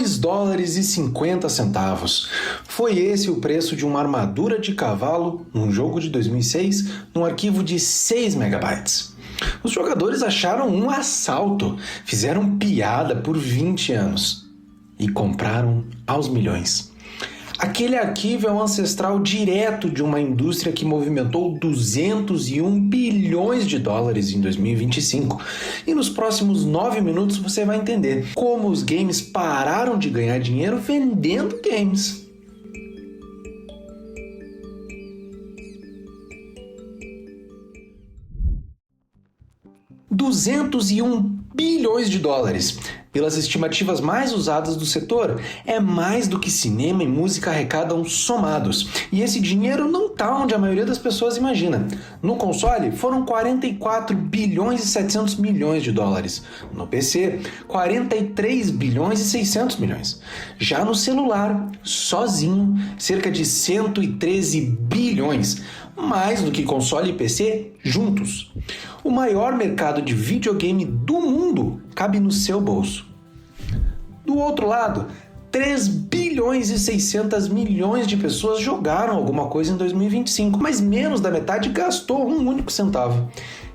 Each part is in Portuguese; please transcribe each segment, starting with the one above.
$2,50. Foi esse o preço de uma armadura de cavalo num jogo de 2006, num arquivo de 6 megabytes. Os jogadores acharam um assalto, fizeram piada por 20 anos e compraram aos milhões. Aquele arquivo é um ancestral direto de uma indústria que movimentou 201 bilhões de dólares em 2025. E nos próximos 9 minutos você vai entender como os games pararam de ganhar dinheiro vendendo games. $201 bilhões. Pelas estimativas mais usadas do setor, é mais do que cinema e música arrecadam somados. E esse dinheiro não está onde a maioria das pessoas imagina. No console, foram $44 bilhões e 700 milhões. No PC, $43 bilhões e 600 milhões. Já no celular, sozinho, cerca de 113 bilhões. Mais do que console e PC juntos. O maior mercado de videogame do mundo cabe no seu bolso. Do outro lado, 3 bilhões e 600 milhões de pessoas jogaram alguma coisa em 2025, mas menos da metade gastou um único centavo.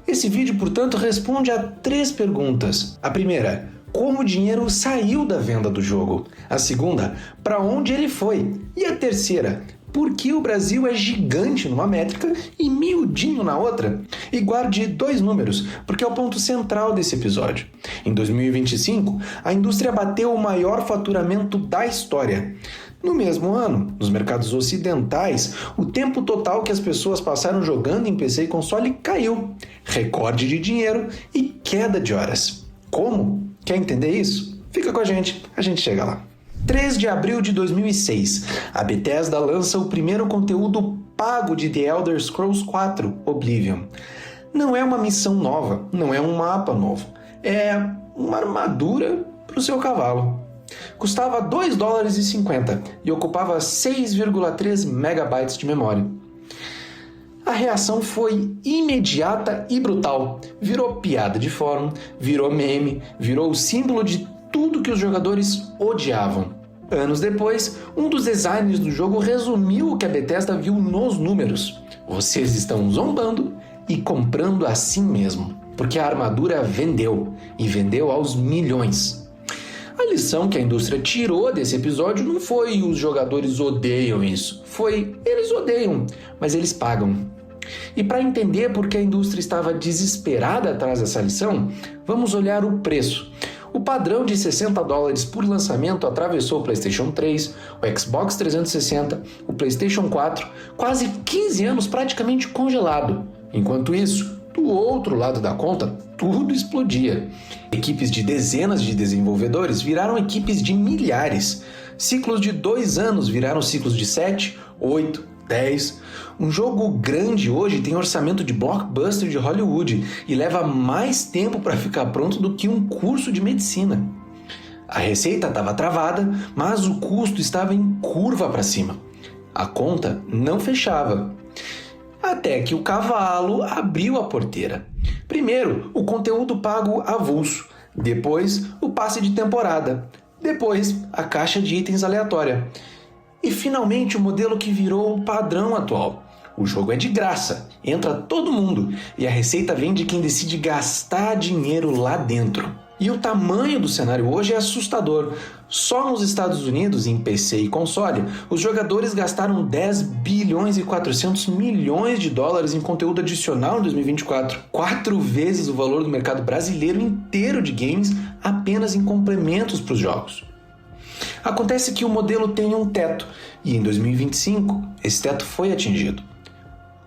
Esse vídeo, portanto, responde a 3 perguntas. A primeira: como o dinheiro saiu da venda do jogo? A segunda: para onde ele foi? E a terceira: por que o Brasil é gigante numa métrica e miudinho na outra? E guarde 2 números, porque é o ponto central desse episódio. Em 2025, a indústria bateu o maior faturamento da história. No mesmo ano, nos mercados ocidentais, o tempo total que as pessoas passaram jogando em PC e console caiu. Recorde de dinheiro e queda de horas. Como? Quer entender isso? Fica com a gente chega lá. 3 de abril de 2006, a Bethesda lança o primeiro conteúdo pago de The Elder Scrolls 4, Oblivion. Não é uma missão nova, não é um mapa novo, é uma armadura para o seu cavalo. Custava $2,50 e ocupava 6,3 megabytes de memória. A reação foi imediata e brutal. Virou piada de fórum, virou meme, virou o símbolo de tudo que os jogadores odiavam. Anos depois, um dos designers do jogo resumiu o que a Bethesda viu nos números. Vocês estão zombando e comprando assim mesmo, porque a armadura vendeu, e vendeu aos milhões. A lição que a indústria tirou desse episódio não foi os jogadores odeiam isso, foi eles odeiam, mas eles pagam. E para entender por que a indústria estava desesperada atrás dessa lição, vamos olhar o preço. O padrão de $60 por lançamento atravessou o PlayStation 3, o Xbox 360, o PlayStation 4, quase 15 anos praticamente congelado. Enquanto isso, do outro lado da conta, tudo explodia. Equipes de dezenas de desenvolvedores viraram equipes de milhares. Ciclos de 2 anos viraram ciclos de 7, 8, 10. Um jogo grande hoje tem orçamento de blockbuster de Hollywood e leva mais tempo para ficar pronto do que um curso de medicina. A receita estava travada, mas o custo estava em curva para cima. A conta não fechava. Até que o cavalo abriu a porteira. Primeiro, o conteúdo pago avulso. Depois, o passe de temporada. Depois, a caixa de itens aleatória. E finalmente o modelo que virou o padrão atual. O jogo é de graça, entra todo mundo e a receita vem de quem decide gastar dinheiro lá dentro. E o tamanho do cenário hoje é assustador. Só nos Estados Unidos, em PC e console, os jogadores gastaram 10 bilhões e 400 milhões de dólares em conteúdo adicional em 2024. 4 vezes o valor do mercado brasileiro inteiro de games apenas em complementos para os jogos. Acontece que o modelo tem um teto, e em 2025 esse teto foi atingido.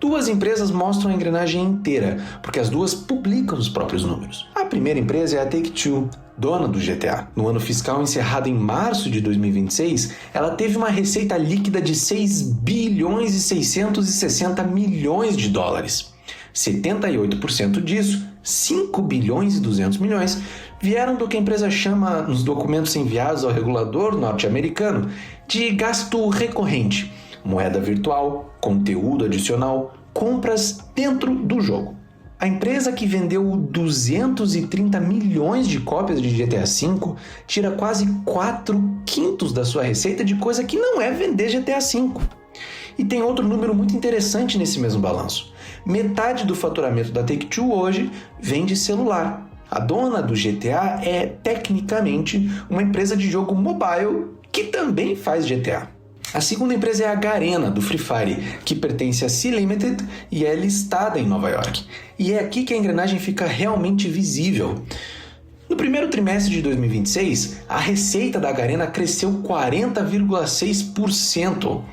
2 empresas mostram a engrenagem inteira, porque as duas publicam os próprios números. A primeira empresa é a Take-Two, dona do GTA. No ano fiscal encerrado em março de 2026, ela teve uma receita líquida de 6 bilhões e 660 milhões de dólares. 78% disso, 5 bilhões e 200 milhões, vieram do que a empresa chama, nos documentos enviados ao regulador norte-americano, de gasto recorrente, moeda virtual, conteúdo adicional, compras dentro do jogo. A empresa que vendeu 230 milhões de cópias de GTA V tira quase 4/5 da sua receita de coisa que não é vender GTA V. E tem outro número muito interessante nesse mesmo balanço. Metade do faturamento da Take-Two hoje vem de celular. A dona do GTA é, tecnicamente, uma empresa de jogo mobile que também faz GTA. A segunda empresa é a Garena, do Free Fire, que pertence à Sea Limited e é listada em Nova York. E é aqui que a engrenagem fica realmente visível. No primeiro trimestre de 2026, a receita da Garena cresceu 40,6%,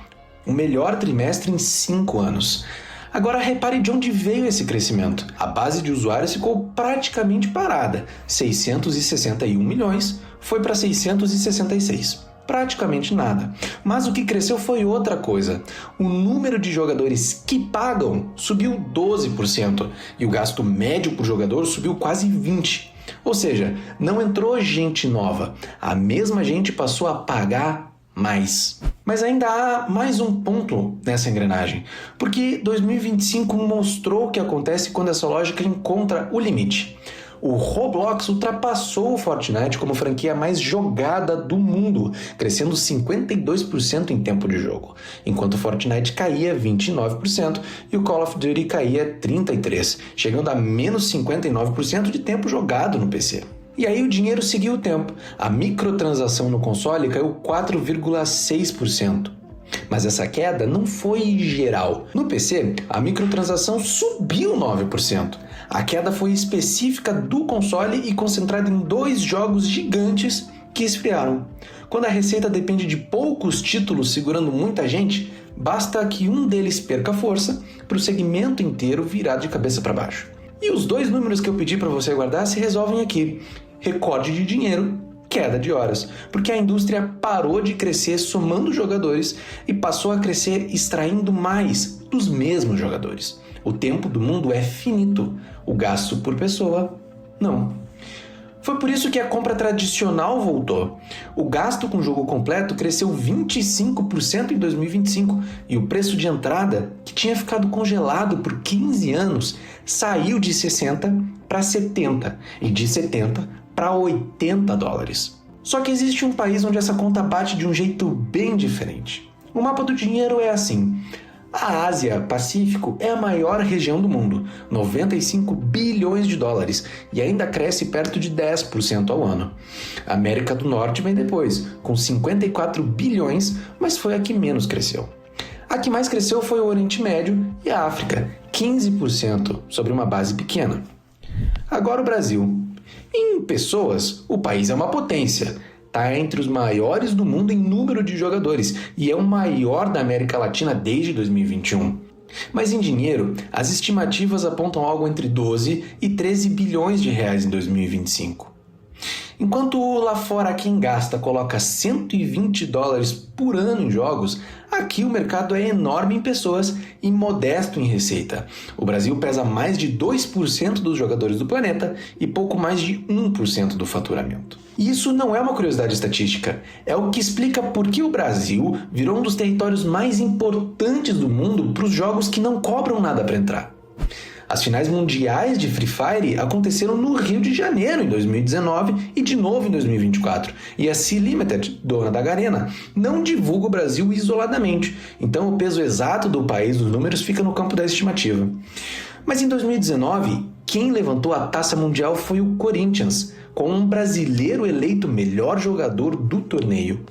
o melhor trimestre em 5 anos. Agora repare de onde veio esse crescimento. A base de usuários ficou praticamente parada, 661 milhões foi para 666. Praticamente nada. Mas o que cresceu foi outra coisa. O número de jogadores que pagam subiu 12% e o gasto médio por jogador subiu quase 20%. Ou seja, não entrou gente nova, a mesma gente passou a pagar mais. Mas ainda há mais um ponto nessa engrenagem, porque 2025 mostrou o que acontece quando essa lógica encontra o limite. O Roblox ultrapassou o Fortnite como franquia mais jogada do mundo, crescendo 52% em tempo de jogo, enquanto o Fortnite caía 29% e o Call of Duty caía 33%, chegando a menos 59% de tempo jogado no PC. E aí o dinheiro seguiu o tempo. A microtransação no console caiu 4,6%. Mas essa queda não foi geral. No PC, a microtransação subiu 9%. A queda foi específica do console e concentrada em 2 jogos gigantes que esfriaram. Quando a receita depende de poucos títulos segurando muita gente, basta que um deles perca força para o segmento inteiro virar de cabeça para baixo. E os 2 números que eu pedi para você guardar se resolvem aqui. Recorde de dinheiro, queda de horas, porque a indústria parou de crescer somando jogadores e passou a crescer extraindo mais dos mesmos jogadores. O tempo do mundo é finito, o gasto por pessoa, não. Foi por isso que a compra tradicional voltou. O gasto com jogo completo cresceu 25% em 2025 e o preço de entrada, que tinha ficado congelado por 15 anos, saiu de 60 para 70 e de 70 para 80 dólares. Só que existe um país onde essa conta bate de um jeito bem diferente. O mapa do dinheiro é assim. A Ásia-Pacífico é a maior região do mundo, 95 bilhões de dólares, e ainda cresce perto de 10% ao ano. A América do Norte vem depois, com 54 bilhões, mas foi a que menos cresceu. A que mais cresceu foi o Oriente Médio e a África, 15%, sobre uma base pequena. Agora o Brasil. Em pessoas, o país é uma potência. Está entre os maiores do mundo em número de jogadores e é o maior da América Latina desde 2021. Mas em dinheiro, as estimativas apontam algo entre 12 e 13 bilhões de reais em 2025. Enquanto lá fora quem gasta coloca 120 dólares por ano em jogos, aqui o mercado é enorme em pessoas e modesto em receita. O Brasil pesa mais de 2% dos jogadores do planeta e pouco mais de 1% do faturamento. E isso não é uma curiosidade estatística, é o que explica por que o Brasil virou um dos territórios mais importantes do mundo para os jogos que não cobram nada para entrar. As finais mundiais de Free Fire aconteceram no Rio de Janeiro em 2019 e de novo em 2024. E a Sea Limited, dona da Garena, não divulga o Brasil isoladamente, então o peso exato do país dos números fica no campo da estimativa. Mas em 2019, quem levantou a taça mundial foi o Corinthians, com um brasileiro eleito melhor jogador do torneio.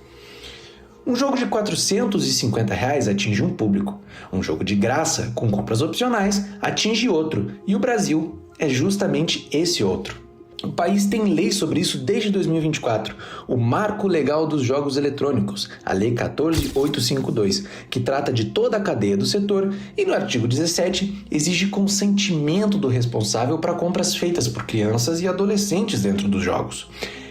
Um jogo de R$450 atinge um público. Um jogo de graça, com compras opcionais, atinge outro. E o Brasil é justamente esse outro. O país tem lei sobre isso desde 2024, o Marco Legal dos Jogos Eletrônicos, a Lei 14.852, que trata de toda a cadeia do setor e no artigo 17 exige consentimento do responsável para compras feitas por crianças e adolescentes dentro dos jogos.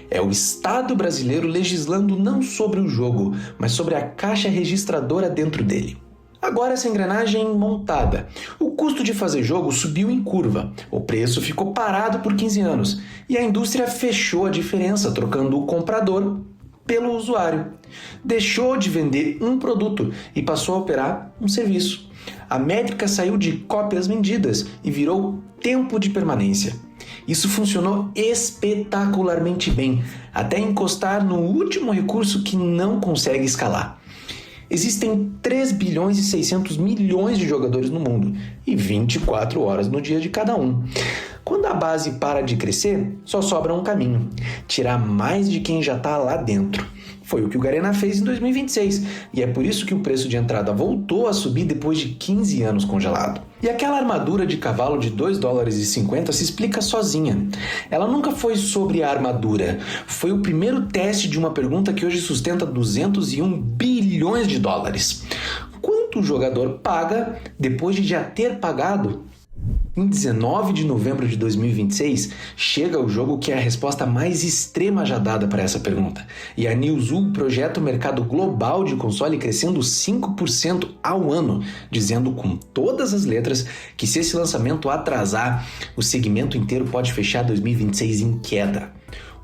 É o Estado brasileiro legislando não sobre o jogo, mas sobre a caixa registradora dentro dele. Agora essa engrenagem montada. O custo de fazer jogo subiu em curva, o preço ficou parado por 15 anos e a indústria fechou a diferença trocando o comprador pelo usuário. Deixou de vender um produto e passou a operar um serviço. a métrica saiu de cópias vendidas e virou tempo de permanência. Isso funcionou espetacularmente bem, até encostar no último recurso que não consegue escalar. Existem 3 bilhões e 600 milhões de jogadores no mundo e 24 horas no dia de cada um. Quando a base para de crescer, só sobra um caminho: tirar mais de quem já está lá dentro. Foi o que o Garena fez em 2026, e é por isso que o preço de entrada voltou a subir depois de 15 anos congelado. E aquela armadura de cavalo de $2,50 se explica sozinha. Ela nunca foi sobre a armadura, foi o primeiro teste de uma pergunta que hoje sustenta 201 bilhões de dólares. Quanto o jogador paga depois de já ter pagado? Em 19 de novembro de 2026, chega o jogo que é a resposta mais extrema já dada para essa pergunta. E a Newzoo projeta o mercado global de console crescendo 5% ao ano, dizendo com todas as letras que se esse lançamento atrasar, o segmento inteiro pode fechar 2026 em queda.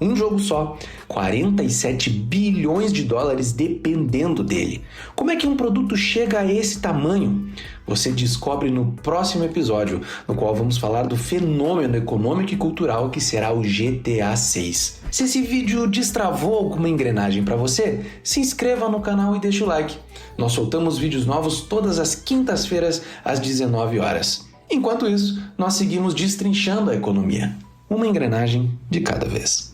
Um jogo só, 47 bilhões de dólares dependendo dele. Como é que um produto chega a esse tamanho? Você descobre no próximo episódio, no qual vamos falar do fenômeno econômico e cultural que será o GTA 6. Se esse vídeo destravou alguma engrenagem para você, se inscreva no canal e deixe o like. Nós soltamos vídeos novos todas as quintas-feiras às 19 horas. Enquanto isso, nós seguimos destrinchando a economia. Uma engrenagem de cada vez.